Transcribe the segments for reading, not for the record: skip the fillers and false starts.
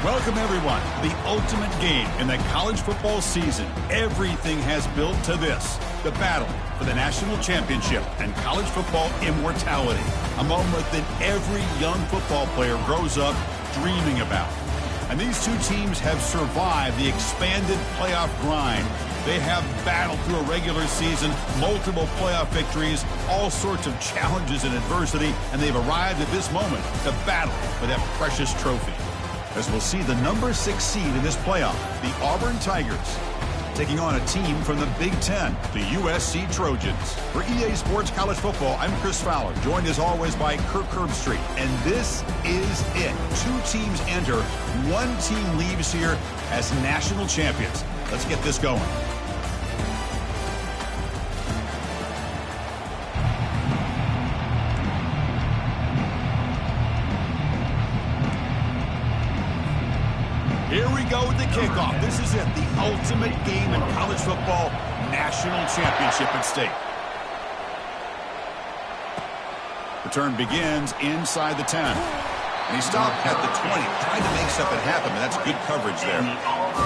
Welcome, everyone. The ultimate game in the college football season. Everything has built to this. The battle for the national championship and college football immortality. A moment that every young football player grows up dreaming about. And these two teams have survived the expanded playoff grind. They have battled through a regular season, multiple playoff victories, all sorts of challenges and adversity, and they've arrived at this moment to battle for that precious trophy. As we'll see the number 6 seed in this playoff, the Auburn Tigers, taking on a team from the Big Ten, the USC Trojans. For EA Sports College Football, I'm Chris Fowler, joined as always by Kirk Herbstreit. And this is it. 2 teams enter, 1 team leaves here as national champions. Let's get this going. Here we go with the kickoff. This is it, the ultimate game in college football, national championship at stake. Return begins inside the 10. And he stopped at the 20, trying to make something happen, but that's good coverage there.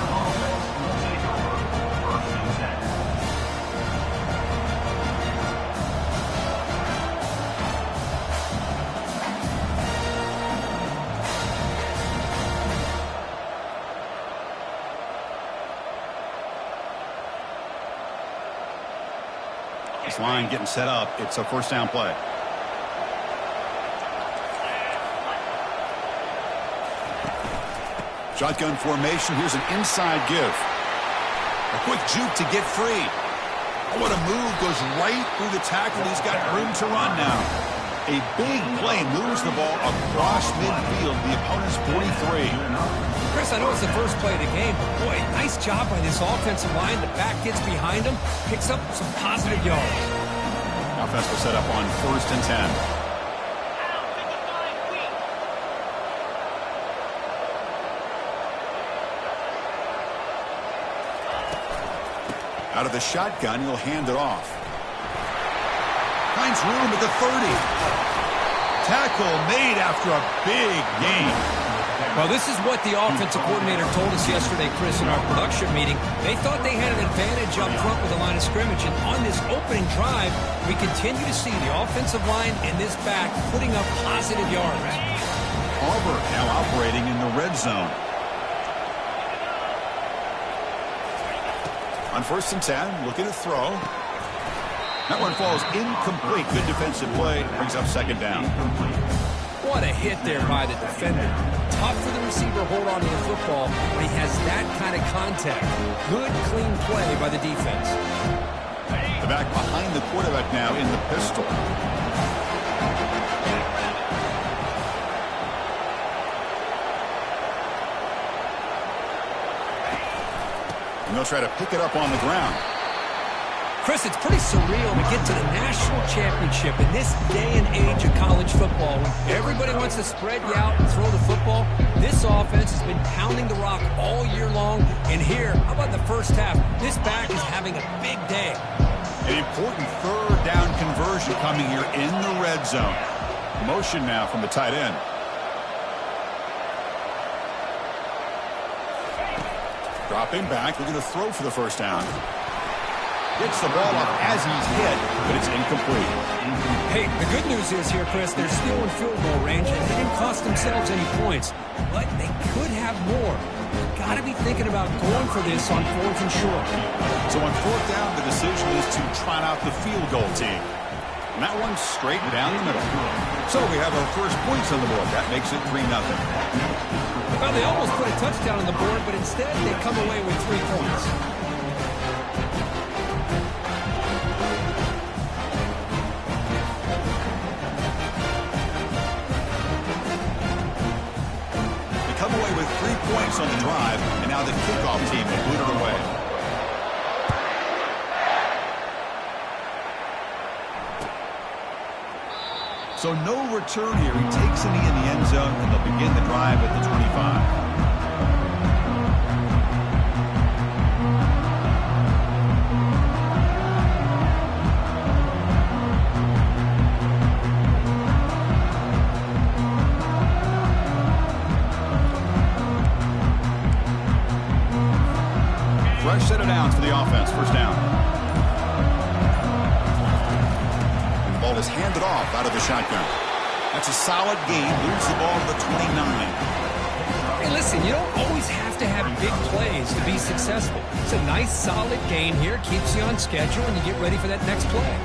This line getting set up. It's a first down play. Shotgun formation. Here's an inside give. A quick juke to get free. Oh, what a move. Goes right through the tackle. He's got room to run now. A big play moves the ball across midfield. The opponent's 43. Chris, I know it's the first play of the game, but boy, nice job by this offensive line. The back gets behind him, picks up some positive yards. Offense will set up on 1st and 10. Out of the shotgun, he'll hand it off. Finds room at the 30. Tackle made after a big gain. Well, this is what the offensive coordinator told us yesterday, Chris, in our production meeting. They thought they had an advantage up front with the line of scrimmage, and on this opening drive, we continue to see the offensive line and this back putting up positive yards. Auburn now operating in the red zone. On 1st and 10, looking to throw. That one falls incomplete. Good defensive play. Brings up 2nd down. What a hit there by the defender. Tough for the receiver to hold on to the football when he has that kind of contact. Good, clean play by the defense. The back behind the quarterback now in the pistol. And they'll try to pick it up on the ground. Chris, it's pretty surreal to get to the national championship in this day and age of college football. Everybody wants to spread you out and throw the football. This offense has been pounding the rock all year long. And here, how about the first half? This back is having a big day. An important 3rd down conversion coming here in the red zone. Motion now from the tight end. Dropping back, looking to throw for the first down. Gets the ball up as he's hit, but it's incomplete. Hey, the good news is here, Chris, they're still in field goal range, and they didn't cost themselves any points. But they could have more. You've got to be thinking about going for this on 4th and short. So on 4th down, the decision is to trot out the field goal team. And that one's straight down the middle. So we have our first points on the board. That makes it 3-0. Well, they almost put a touchdown on the board, but instead they come away with 3 points. Come away with 3 points on the drive, and now the kickoff team will boot it away. So no return here. He takes a knee in the end zone, and they'll begin the drive at the 25. set of downs for the offense. First down. The ball is handed off out of the shotgun. That's a solid gain. Moves the ball to the 29. Hey, listen, you don't always have to have big plays to be successful. It's a nice, solid gain here. Keeps you on schedule, and you get ready for that next play.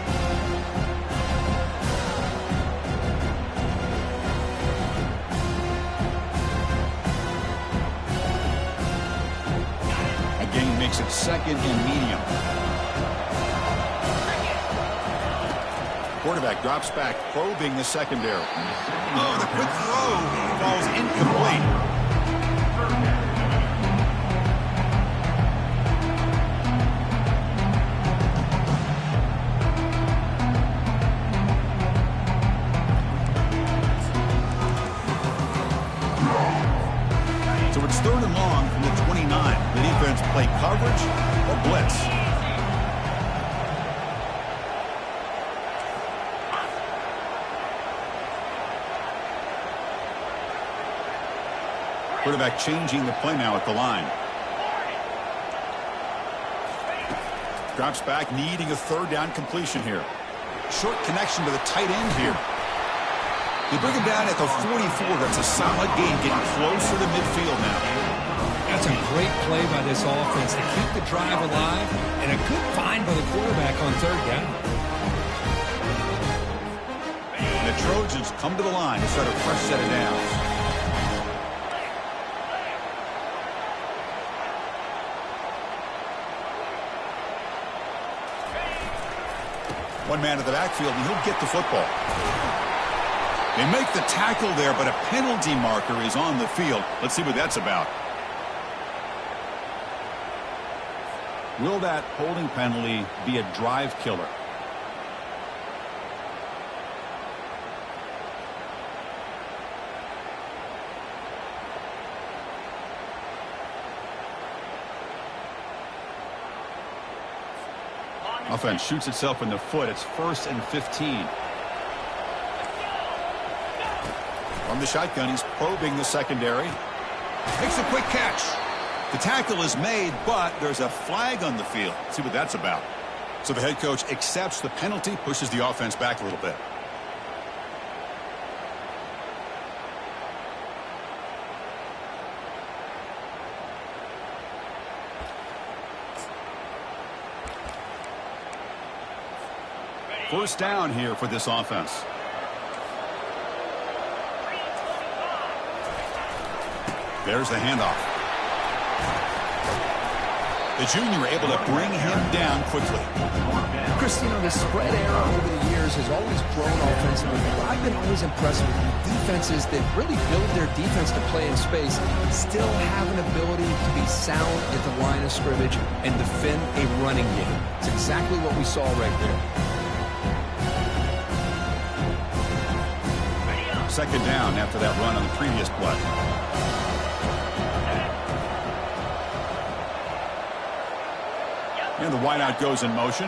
A gain makes it second and medium. Quarterback drops back, probing the secondary. Oh, the quick throw falls incomplete. So it's third and long from the 29. The defense play coverage or blitz. Quarterback changing the play now at the line. Drops back, needing a third down completion here. Short connection to the tight end here. They bring him down at the 44. That's a solid gain, getting closer to midfield now. That's a great play by this offense to keep the drive alive, and a good find by the quarterback on third down. And the Trojans come to the line to start a fresh set of downs. One man at the backfield, and he'll get the football. They make the tackle there, but a penalty marker is on the field. Let's see what that's about. Will that holding penalty be a drive killer? Offense shoots itself in the foot. It's 1st and 15. From the shotgun, he's probing the secondary. Makes a quick catch. The tackle is made, but there's a flag on the field. Let's see what that's about. So the head coach accepts the penalty, pushes the offense back a little bit. First down here for this offense. There's the handoff. The junior able to bring him down quickly. Chris, you know, the spread era over the years has always grown offensively. But I've been always impressed with defenses that really build their defense to play in space, still have an ability to be sound at the line of scrimmage and defend a running game. It's exactly what we saw right there. Second down after that run on the previous play. And the wideout goes in motion.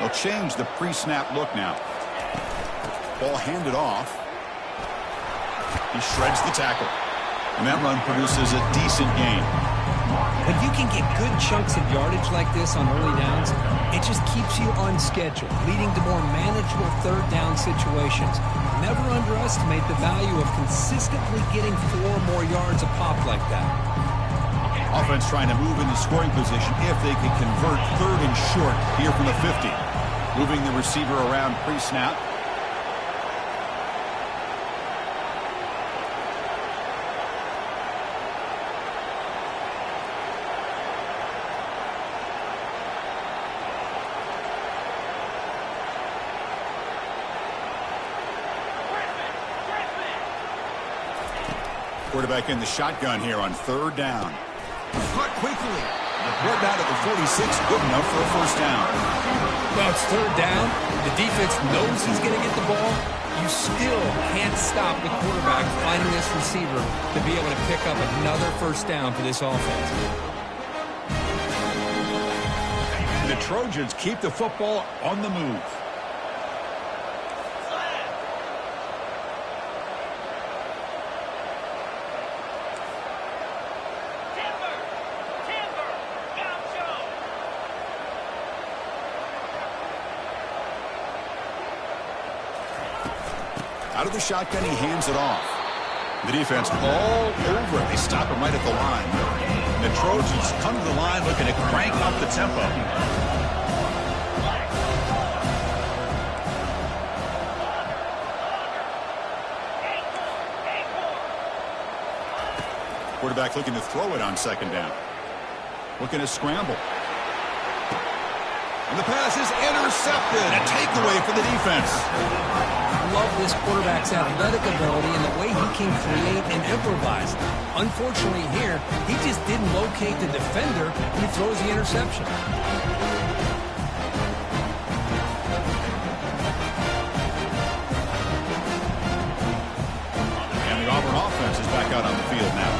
They'll change the pre-snap look now. Ball handed off. He shreds the tackle. And that run produces a decent gain. When you can get good chunks of yardage like this on early downs, it just keeps you on schedule, leading to more manageable third down situations. Never underestimate the value of consistently getting 4 more yards a pop like that. Offense trying to move into scoring position if they can convert third and short here from the 50. Moving the receiver around pre-snap. Quarterback in the shotgun here on third down. Caught quickly. Brought down at the 46. Good enough for a first down. Well, it's third down. The defense knows he's going to get the ball. You still can't stop the quarterback finding this receiver to be able to pick up another first down for this offense. The Trojans keep the football on the move. Out of the shotgun, he hands it off. The defense all over it. They stop him right at the line. The Trojans come to the line looking to crank up the tempo. Quarterback looking to throw it on second down. Looking to scramble. And the pass is intercepted. A takeaway for the defense. I love this quarterback's athletic ability and the way he can create and improvise. Unfortunately here, he just didn't locate the defender when he throws the interception. And the Auburn offense is back out on the field now.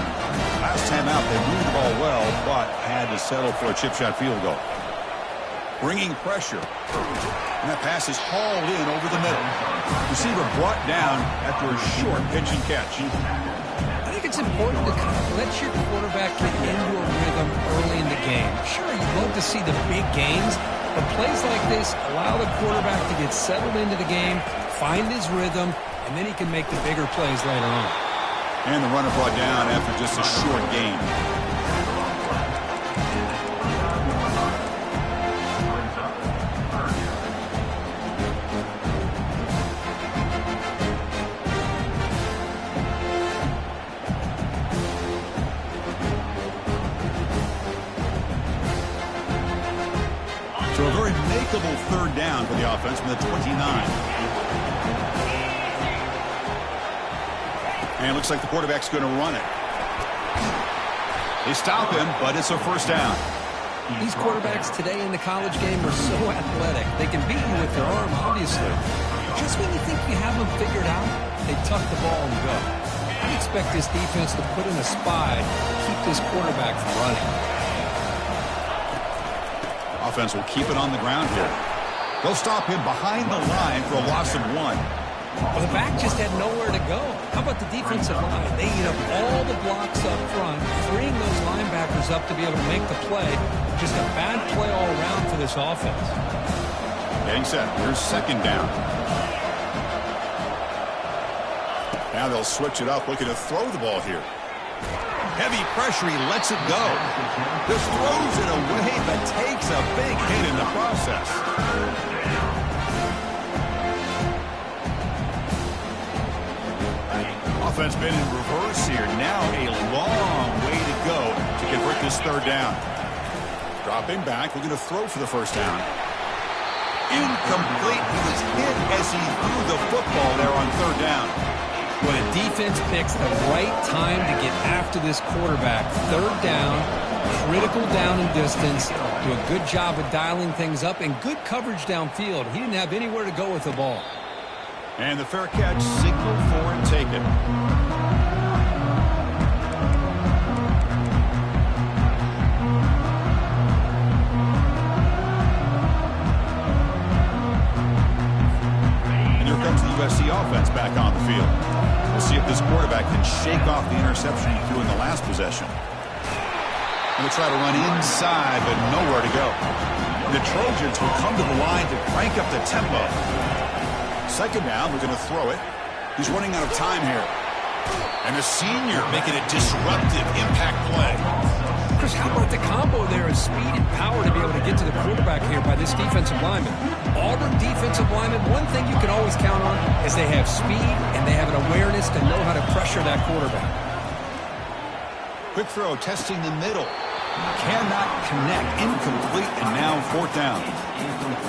Last time out, they moved the ball well, but had to settle for a chip shot field goal. Bringing pressure. And that pass is hauled in over the middle. Receiver brought down after a short pitch and catch. I think it's important to kind of let your quarterback get into a rhythm early in the game. Sure, you'd love to see the big gains, but plays like this allow the quarterback to get settled into the game, find his rhythm, and then he can make the bigger plays later on. And the runner brought down after just a short gain. So a very makeable third down for the offense from the 29. And it looks like the quarterback's going to run it. They stop him, but it's a first down. These quarterbacks today in the college game are so athletic. They can beat you with their arm, obviously. Just when you think you have them figured out, they tuck the ball and go. I expect this defense to put in a spy to keep this quarterback from running. Offense will keep it on the ground here. They'll stop him behind the line for a loss of 1. Well, the back just had nowhere to go. How about the defensive line? They eat up all the blocks up front, freeing those linebackers up to be able to make the play. Just a bad play all around for this offense. Getting set. Here's second down. Now they'll switch it up, looking to throw the ball here. Heavy pressure, he lets it go. Just throws it away, but takes a big hit in the process. Offense been in reverse here. Now a long way to go to convert this third down. Dropping back, looking to throw for the first down. Incomplete. He was hit as he threw the football there on third down. When a defense picks the right time to get after this quarterback, third down, critical down and distance, do a good job of dialing things up, and good coverage downfield. He didn't have anywhere to go with the ball. And the fair catch, signal for and taken. And here comes the USC offense back on the field. We'll see if this quarterback can shake off the interception he threw in the last possession. And they'll try to run inside, but nowhere to go. The Trojans will come to the line to crank up the tempo. Second down, we're going to throw it. He's running out of time here. And the senior making a disruptive impact play. Chris, how about the combo there of speed and power to be able to get to the quarterback here by this defensive lineman? Auburn defensive lineman, one thing you can always count on is they have speed and they have an awareness to know how to pressure that quarterback. Quick throw, testing the middle. Cannot connect, incomplete, and now fourth down.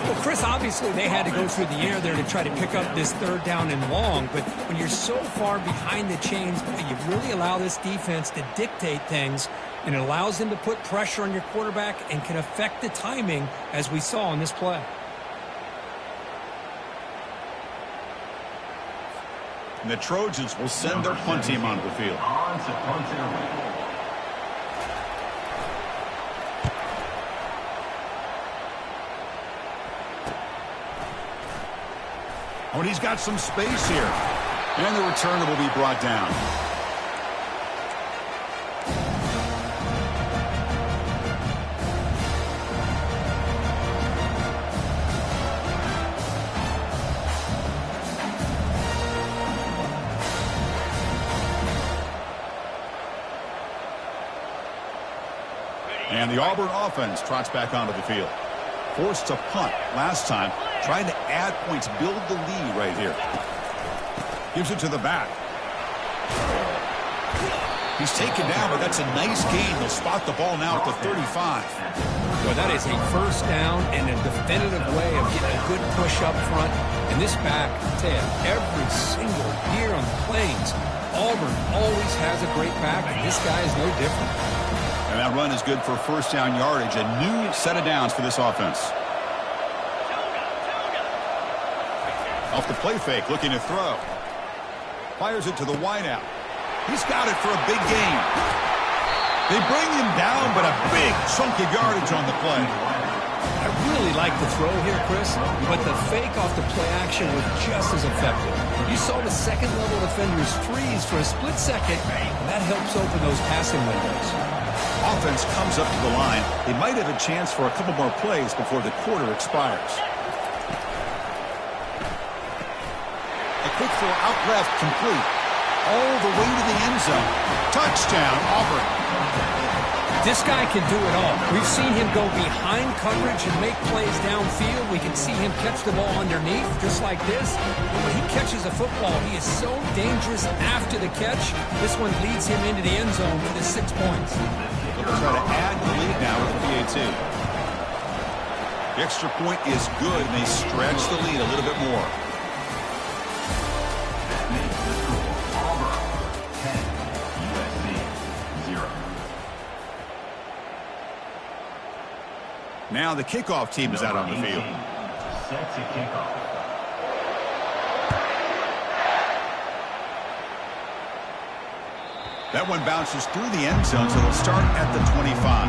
Well, Chris, obviously they had to go through the air there to try to pick up this third down and long, but when you're so far behind the chains, you really allow this defense to dictate things, and it allows them to put pressure on your quarterback and can affect the timing, as we saw in this play. And the Trojans will send their punt team onto the field. Oh, and he's got some space here. And the returner will be brought down. And the Auburn offense trots back onto the field. Forced to punt last time, trying to add points, build the lead right here. Gives it to the back. He's taken down, but that's a nice gain. They'll spot the ball now at the 35. Well, that is a first down and a definitive way of getting a good push up front. And this back, I tell you, every single year on the Plains, Auburn always has a great back, and this guy is no different. And that run is good for first down yardage. A new set of downs for this offense. Off the play fake, looking to throw. Fires it to the wideout. He's got it for a big gain. They bring him down, but a big chunk of yardage on the play. I really like the throw here, Chris, but the fake off the play action was just as effective. You saw the second-level defenders freeze for a split second, and that helps open those passing windows. Offense comes up to the line. They might have a chance for a couple more plays before the quarter expires. A quick throw out left, complete. All the way to the end zone. Touchdown, Auburn. This guy can do it all. We've seen him go behind coverage and make plays downfield. We can see him catch the ball underneath, just like this. When he catches a football, he is so dangerous after the catch. This one leads him into the end zone for the 6 points. They'll try to add the lead now with the PAT. The extra point is good, and they stretch the lead a little bit more. Now the kickoff team is out on the field. Set to kickoff. That one bounces through the end zone, so they'll start at the 25.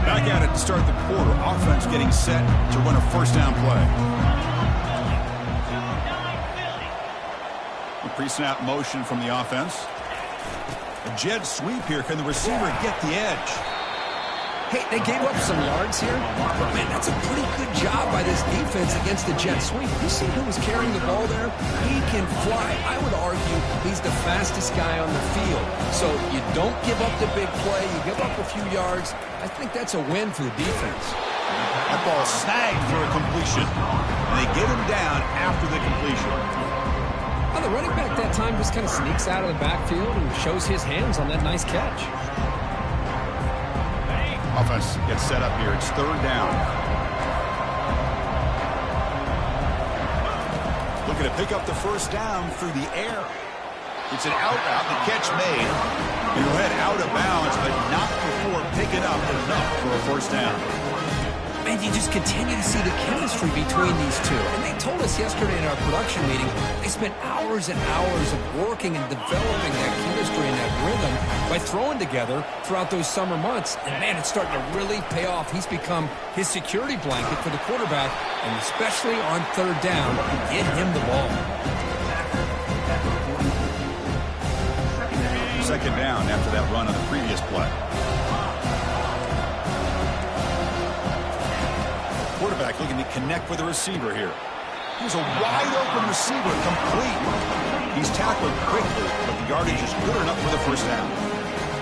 Back at it to start the quarter. Offense getting set to run a first down play. Pre-snap motion from the offense. A jet sweep here. Can the receiver get the edge? Hey, they gave up some yards here, but man, that's a pretty good job by this defense against the jet sweep. You see who was carrying the ball there? He can fly. I would argue he's the fastest guy on the field. So you don't give up the big play. You give up a few yards. I think that's a win for the defense. That ball snagged for a completion. And they get him down after the completion. Well, the running back that time just kind of sneaks out of the backfield and shows his hands on that nice catch. Offense gets set up here. It's third down. Looking to pick up the first down through the air. It's an out route. The catch made. He'll head out of bounds, but not before picking up enough for a first down. And you just continue to see the chemistry between these two. And they told us yesterday in our production meeting, they spent hours and hours of working and developing that chemistry and that rhythm by throwing together throughout those summer months. And, man, it's starting to really pay off. He's become his security blanket for the quarterback, and especially on third down, get him the ball. Second down after that run on the previous play. Quarterback looking to connect with the receiver here. Here's a wide-open receiver, complete. He's tackled quickly, but the yardage is good enough for the first down.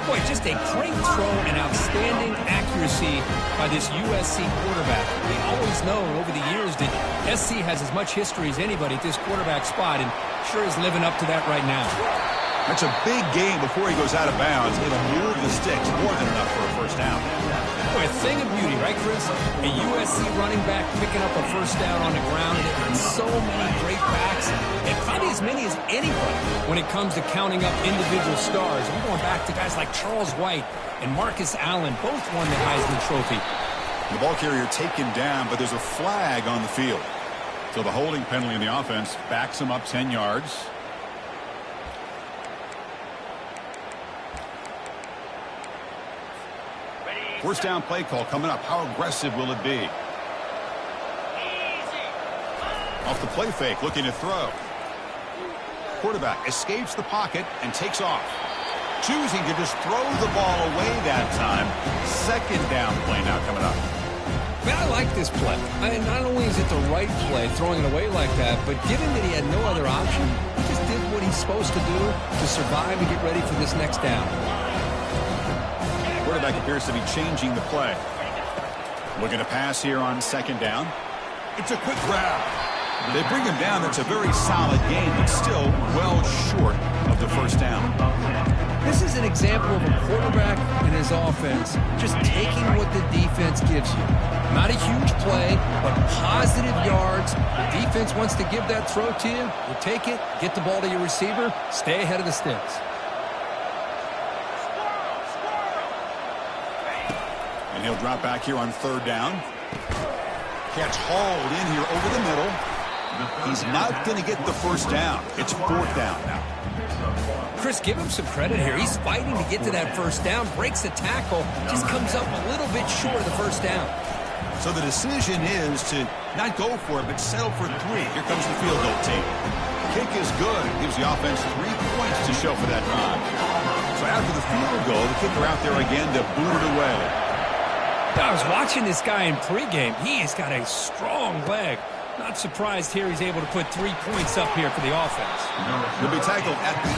Boy, just a great throw and outstanding accuracy by this USC quarterback. We always know over the years that SC has as much history as anybody at this quarterback spot, and sure is living up to that right now. That's a big gain before he goes out of bounds. It'll move the sticks more than enough for a first down. Boy, a thing of beauty, right, Chris? A USC running back picking up a first down on the ground. They've got so many great backs, and probably as many as anybody when it comes to counting up individual stars. I'm going back to guys like Charles White and Marcus Allen. Both won the Heisman Trophy. The ball carrier taken down, but there's a flag on the field. So the holding penalty in the offense backs him up 10 yards. First down play call coming up. How aggressive will it be? Off the play fake, looking to throw. Quarterback escapes the pocket and takes off. Choosing to just throw the ball away that time. Second down play now coming up. Man, I like this play. Not only is it the right play, throwing it away like that, but given that he had no other option, he just did what he's supposed to do to survive and get ready for this next down. Quarterback appears to be changing the play. Looking to pass here on second down. It's a quick grab. They bring him down. That's a very solid game, but still well short of the first down. This is an example of a quarterback and his offense just taking what the defense gives you. Not a huge play, but positive yards. The defense wants to give that throw to you. You take it, get the ball to your receiver, stay ahead of the sticks. And he'll drop back here on third down. Catch hauled in here over the middle. He's not going to get the first down. It's fourth down now. Chris, give him some credit here. He's fighting to get to that first down, breaks the tackle, just comes up a little bit short of the first down. So the decision is to not go for it, but settle for 3. Here comes the field goal team. Kick is good. Gives the offense 3 points to show for that drive. So after the field goal, the kicker out there again to boot it away. I was watching this guy in pregame. He has got a strong leg. Not surprised here he's able to put 3 points up here for the offense. He'll be tackled at the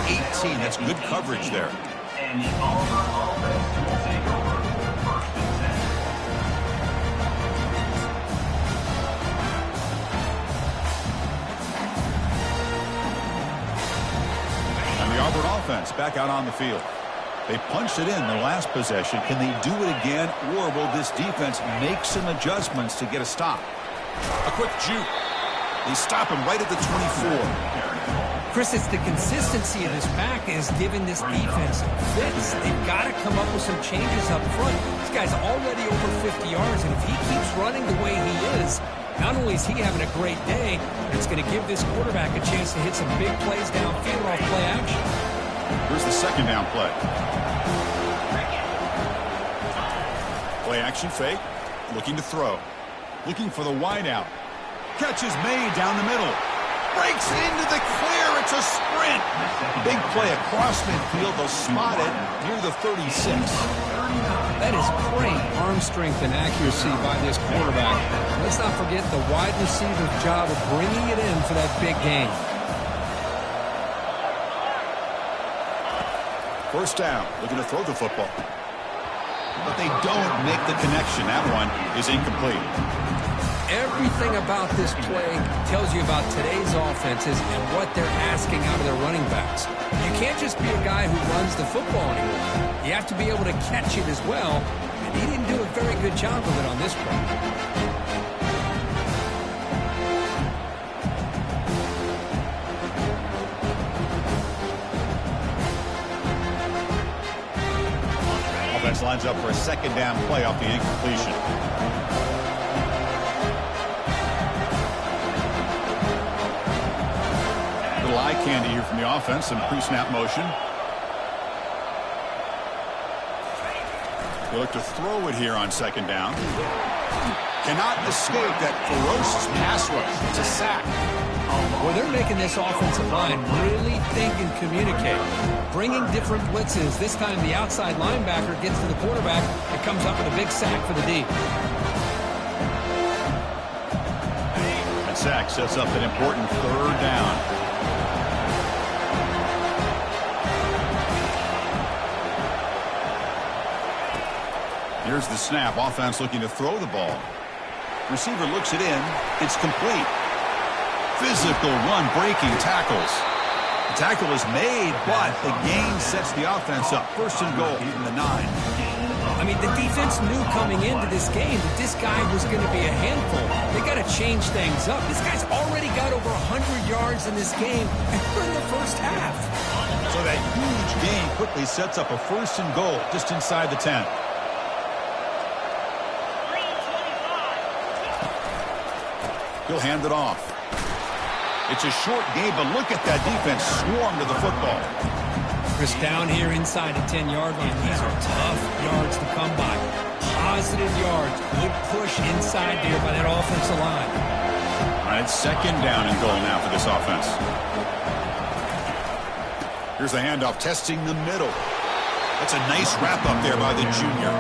18. That's good coverage there. And the Auburn offense will take over first and 10. And the Auburn offense back out on the field. They punched it in the last possession. Can they do it again, or will this defense make some adjustments to get a stop? A quick juke. They stop him right at the 24. Chris, it's the consistency of this pack is giving this defense fits. They've got to come up with some changes up front. This guy's already over 50 yards, and if he keeps running the way he is, not only is he having a great day, but it's going to give this quarterback a chance to hit some big plays downfield off play action. Here's the second down play. Play action fake. Looking to throw. Looking for the wideout. Catch is made down the middle. Breaks into the clear. It's a sprint. Big play across midfield. They'll spot it near the 36. That is great arm strength and accuracy by this quarterback. Let's not forget the wide receiver's job of bringing it in for that big game. First down. Looking to throw the football. But they don't make the connection. That one is incomplete. Everything about this play tells you about today's offenses and what they're asking out of their running backs. You can't just be a guy who runs the football anymore. You have to be able to catch it as well, and he didn't do a very good job of it on this play. Offense lines up for a second down play off the incompletion. Little eye candy here from the offense. Some pre-snap motion. They look to throw it here on second down. Cannot escape that ferocious pass rush. It's a sack. Well, they're making this offensive line really think and communicate. Bringing different blitzes. This time the outside linebacker gets to the quarterback and comes up with a big sack for the D. That sack sets up an important third down. Here's the snap. Offense looking to throw the ball. Receiver looks it in. It's complete. Physical run-breaking tackles. The tackle is made, but the gain sets the offense up. First and goal from the 9. I mean, the defense knew coming into this game that this guy was going to be a handful. They got to change things up. This guy's already got over 100 yards in this game, and we're in the first half. So that huge gain quickly sets up a first and goal just inside the 10. He'll hand it off. It's a short game, but look at that defense swarm to the football. Chris, down here inside the 10-yard line. These are tough yards to come by. Positive yards. Good push inside there by that offensive line. All right, second down and goal now for this offense. Here's the handoff, testing the middle. That's a nice wrap up there by the junior.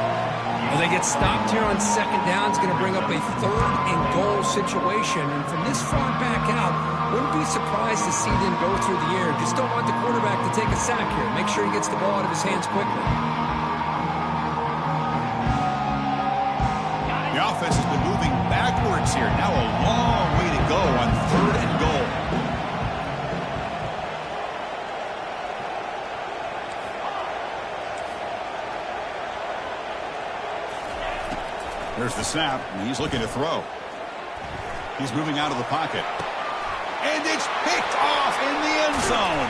Well, they get stopped here on second down. It's going to bring up a 3rd and goal situation. And from this far back out, wouldn't be surprised to see them go through the air. Just don't want the quarterback to take a sack here. Make sure he gets the ball out of his hands quickly. The offense has been moving backwards here. Now a long way to go on 3rd and goal. There's the snap, and he's looking to throw. He's moving out of the pocket. And it's picked off in the end zone.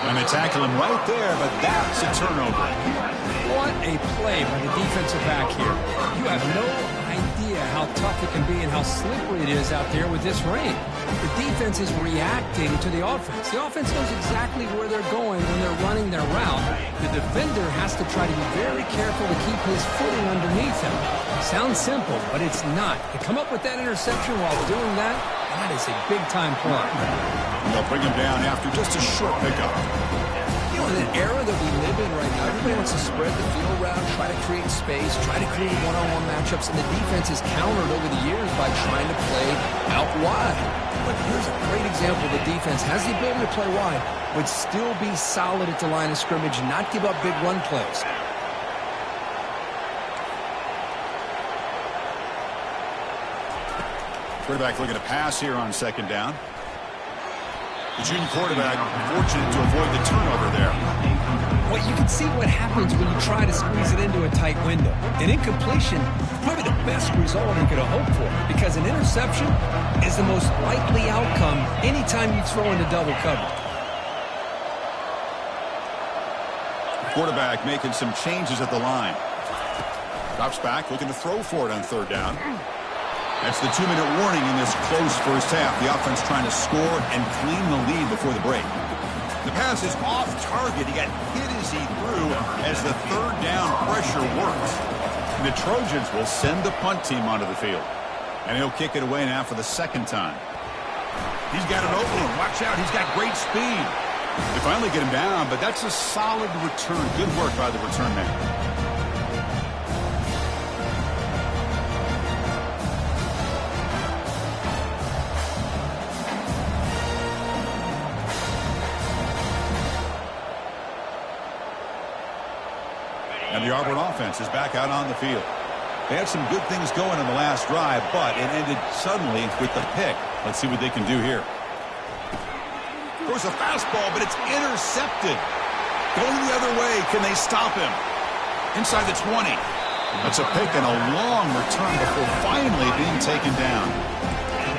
And they tackle him right there, but that's a turnover. What a play by the defensive back here. You have no idea how tough it can be and how slippery it is out there with this rain. The defense is reacting to the offense. The offense knows exactly where they're going when they're running their route. The defender has to try to be very careful to keep his footing underneath him. Sounds simple, but it's not. To come up with that interception while doing that, that is a big-time play. They'll bring him down after just a short pickup. You know, in an era that we live in right now, everybody wants to spread the field around, try to create space, try to create one-on-one matchups, and the defense is countered over the years by trying to play out wide. But here's a great example. The defense has the ability to play wide, but still be solid at the line of scrimmage and not give up big run plays. Quarterback looking to pass here on second down. The junior quarterback fortunate to avoid the turnover there. Well, you can see what happens when you try to squeeze it into a tight window. An incompletion is probably the best result you could have hoped for, because an interception is the most likely outcome anytime you throw into double coverage. Quarterback making some changes at the line. Drops back, looking to throw for it on 3rd down. That's the 2-minute warning in this close first half. The offense trying to score and clean the lead before the break. The pass is off target. He got hit as he threw as the 3rd down pressure works. And the Trojans will send the punt team onto the field. And he'll kick it away now for the 2nd time. He's got an opening. Watch out. He's got great speed. They finally get him down, but that's a solid return. Good work by the return man. And the Auburn offense is back out on the field. They had some good things going in the last drive, but it ended suddenly with the pick. Let's see what they can do here. There's a fastball, but it's intercepted. Going the other way. Can they stop him? Inside the 20. That's a pick and a long return before finally being taken down.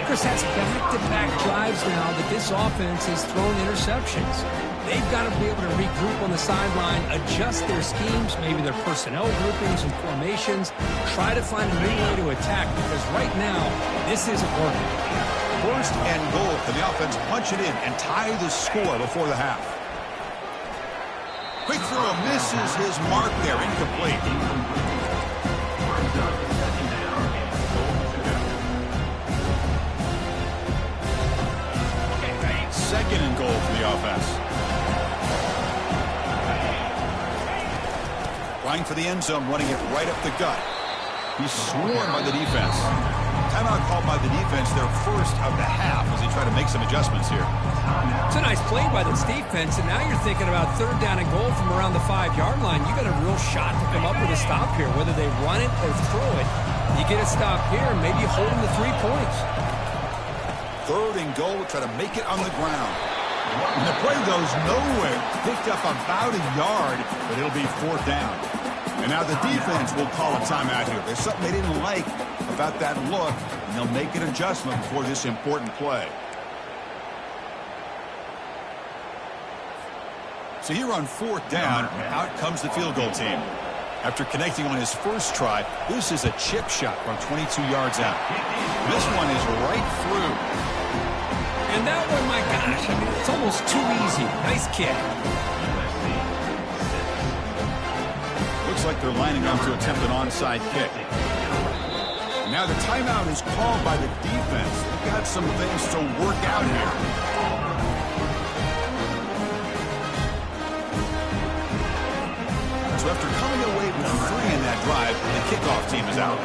Chris, that's back-to-back drives now that this offense has thrown interceptions. They've got to be able to regroup on the sideline, adjust their schemes, maybe their personnel groupings and formations, try to find a new way to attack, because right now, this isn't working. 1st and goal. Can the offense punch it in and tie the score before the half? Quick throw misses his mark there, incomplete. Second and goal for the offense. Flying for the end zone, running it right up the gut. He's swarmed by the defense. Timeout called by the defense, their first of the half, as they try to make some adjustments here. It's a nice play by this defense, and now you're thinking about 3rd down and goal from around the 5-yard line. You got a real shot to come up with a stop here, whether they run it or throw it. You get a stop here, and maybe you hold them to 3 points. 3rd and goal, try to make it on the ground. And the play goes nowhere. Picked up about a yard, but it'll be 4th down. And now the defense will call a timeout here. There's something they didn't like about that look, and they'll make an adjustment before this important play. So here on 4th down, out comes the field goal team. After connecting on his first try, this is a chip shot from 22 yards out. This one is right through. And that one, my gosh, I mean, it's almost too easy. Nice kick. Looks like they're lining up to attempt an onside kick. Now the timeout is called by the defense. They've got some things to work out here. So after coming away with 3 in that drive, The kickoff team is out.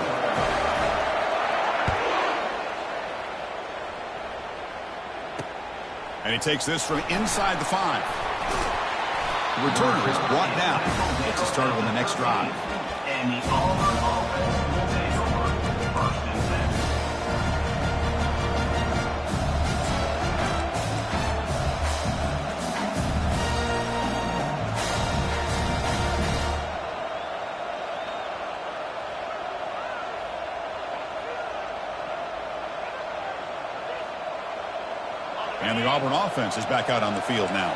And he takes this from inside the 5. The returner is brought down. Gets us started on the next drive. And the Auburn offense will take over 1st and 10. And the Auburn offense is back out on the field now.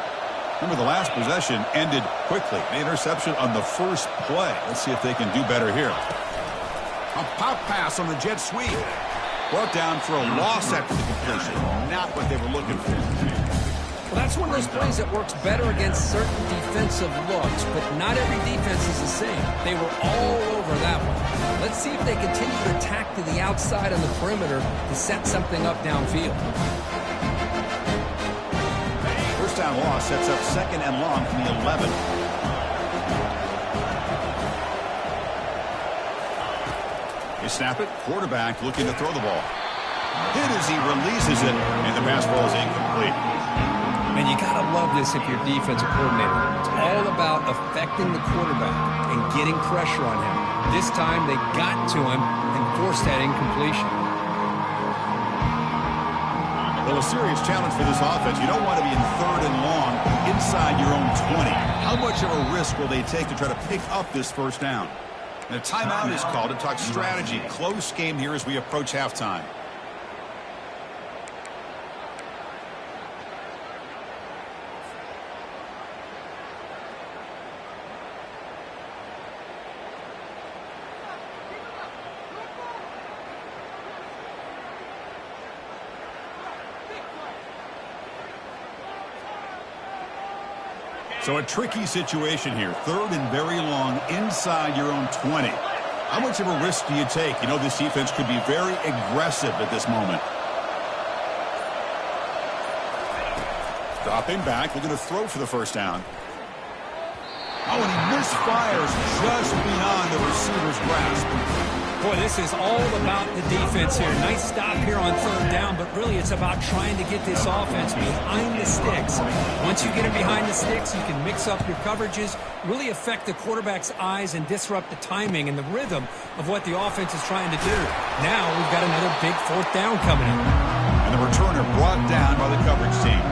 Remember, the last possession ended quickly. The interception on the first play. Let's see if they can do better here. A pop pass on the jet sweep. Brought down for a loss after the completion. Not what they were looking for. Well, that's one of those plays that works better against certain defensive looks, but not every defense is the same. They were all over that one. Let's see if they continue to attack to the outside on the perimeter to set something up downfield. First down loss sets up 2nd and long from the 11. They snap it. Quarterback looking to throw the ball. Hit as he releases it, and the pass ball is incomplete. And you got to love this if you're defensive coordinator. It's all about affecting the quarterback and getting pressure on him. This time they got to him and forced that incompletion. Well, a serious challenge for this offense. You don't want to be in 3rd and long inside your own 20. How much of a risk will they take to try to pick up this first down? And a timeout is called to talk strategy. Close game here as we approach halftime. So a tricky situation here. 3rd and very long inside your own 20. How much of a risk do you take? You know, this defense could be very aggressive at this moment. Dropping back, looking to throw for the first down. Oh, and he misfires just beyond the receiver's grasp. Boy, this is all about the defense here. Nice stop here on 3rd down, but really it's about trying to get this offense behind the sticks. Once you get it behind the sticks, you can mix up your coverages, really affect the quarterback's eyes and disrupt the timing and the rhythm of what the offense is trying to do. Now we've got another big 4th down coming in. And the returner brought down by the coverage team.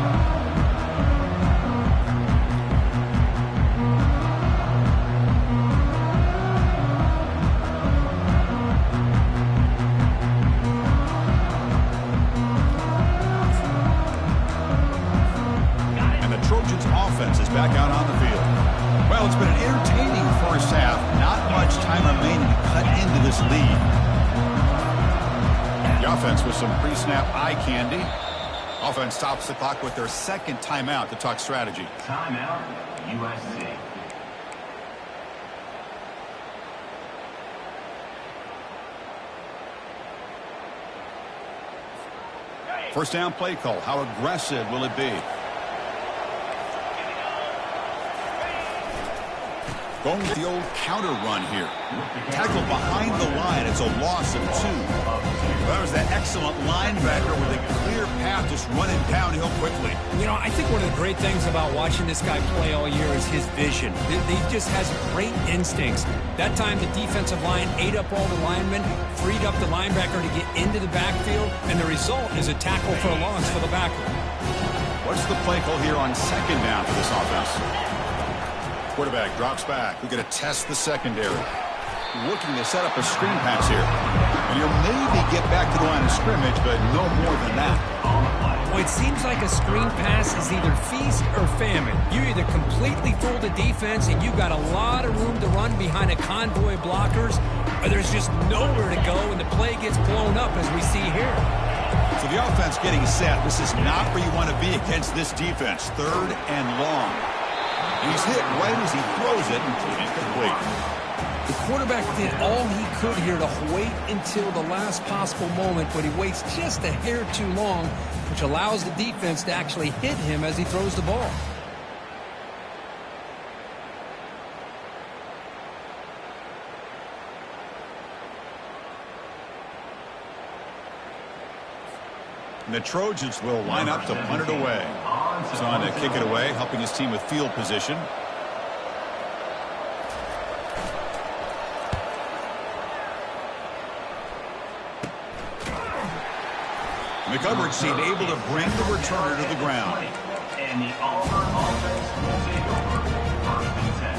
Back out on the field. Well, it's been an entertaining first half. Not much time remaining to cut into this lead. The offense with some pre-snap eye candy. Offense stops the clock with their 2nd timeout to talk strategy. Timeout, USC. First down play call. How aggressive will it be? Going with the old counter run here. Tackle behind the line. It's a loss of 2. That was that excellent linebacker with a clear path just running downhill quickly. You know, I think one of the great things about watching this guy play all year is his vision. He just has great instincts. That time the defensive line ate up all the linemen, freed up the linebacker to get into the backfield, and the result is a tackle for a loss for the backer. What's the play call here on 2nd down for this offense? Quarterback drops back. We're going to test the secondary. Looking to set up a screen pass here. And you'll maybe get back to the line of scrimmage, but no more than that. Well, it seems like a screen pass is either feast or famine. You either completely fool the defense and you've got a lot of room to run behind a convoy of blockers, or there's just nowhere to go and the play gets blown up as we see here. So the offense getting set. This is not where you want to be against this defense. 3rd and long. And he's hit right as he throws it, incomplete. The quarterback did all he could here to wait until the last possible moment, but he waits just a hair too long, which allows the defense to actually hit him as he throws the ball. And the Trojans will line up to punt it away. He's on to kick it away, helping his team with field position. McGovern seemed able to bring the returner to the ground. And the Auburn offense will take over 1st and 10.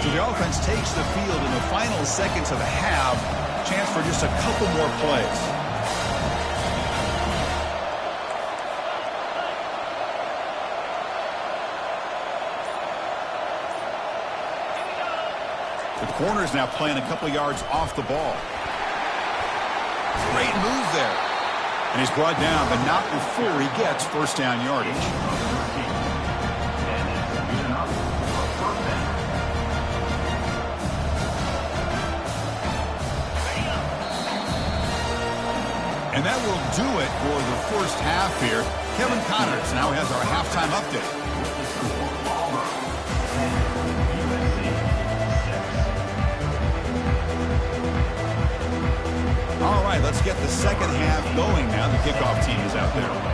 So the offense takes the field in the final seconds of the half. Chance for just a couple more plays. The corner's now playing a couple yards off the ball. Great move there. And he's brought down, but not before he gets first down yardage. And that will do it for the first half here. Kevin Connors now has our halftime update. All right, let's get the second half going now. The kickoff team is out there.